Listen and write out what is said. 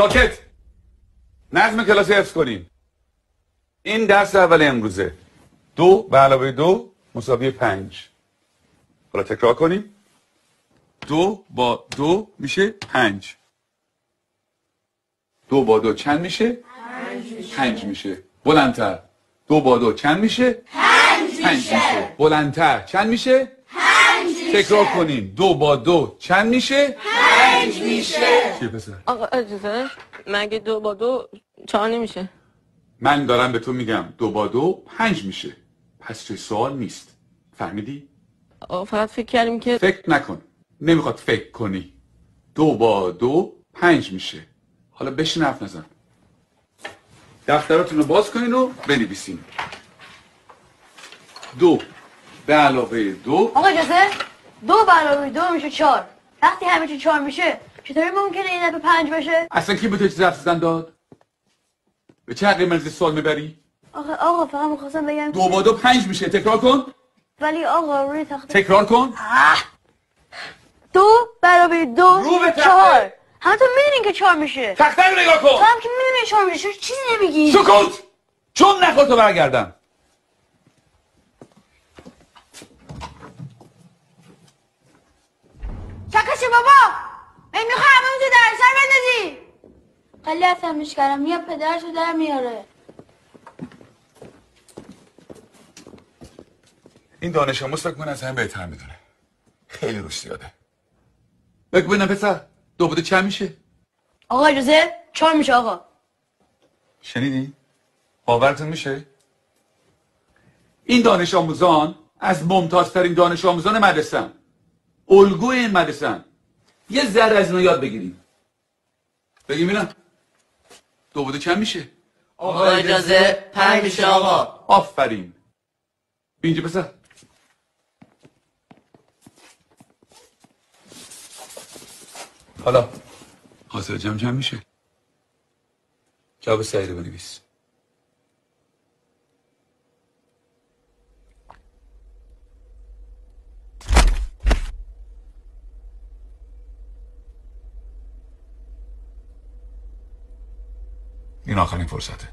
ساکت. نظم کلاسی حفظ کنین. این درس اول امروزه. 2 به علاوه 2 مساوی 5. حالا تکرار کنیم. 2 با 2 میشه 5. 2 با 2 چند میشه؟ 5 میشه. بلندتر. 2 با 2 چند میشه؟ 5 میشه. بلندتر. چند میشه؟ 5 میشه. تکرار کنیم. 2 با 2 چند میشه؟ 5 میشه. چیه پسر؟ آقا اجازه مگه 2 با 2 4 نمیشه؟ من دارم به تو میگم 2 با 2 5 میشه. پس چه سوال نیست. فهمیدی؟ آقا فقط فکر کردیم که فکر نکن. نمیخواد فکر کنی. 2 با 2 5 میشه. حالا بشین حرف نزن. دفتراتون رو باز کنین و بنویسین. 2 به علاوه 2. آقا اجازه 2 به علاوه 2 میشه 4. وقتی همه چی 4 میشه چطوری ممکنه این دفعه 5 بشه؟ اصلا کی به تو چیز حرف زدن داد؟ به چه عقلی منزل سوال میبری؟ آقا فقط میخواستم بگم 2 با 2 5 میشه. تکرار کن. ولی آقا روی تخته تکرار کن. 2 به علاوه 2 رو به تخته. 4. همتون میدونین که 4 میشه. تخته رو نگاه تو کن. هم که میدونین 4 میشه چیزی نمیگی. سکوت. چون نخور تو برگردم. چکشه بابا. من میخوام همه تو در سر بندازی. خیلی عصبیش کردم یا پدرشو در میاره. این دانش آموز فکر کنه از همه بهتر میدونه. خیلی روش زیاده. بگو ببینم پسر 2 با 2 چند میشه؟ آقا اجازه 4 میشه آقا. شنیدی؟ باورتون میشه؟ این دانش آموزان از ممتازترین دانش آموزان مدرسه‌ان. الگوی این مدرسه‌ان. یه ذره از اینا یاد بگیریم. بگیم اینا 2 با 2 چند میشه؟ آقا اجازه 5 میشه آقا. آفرین. اینجا پسر. حالا حاصل جمع چند میشه؟ جواب صحیح رو بنویس. این آخرین فرصته.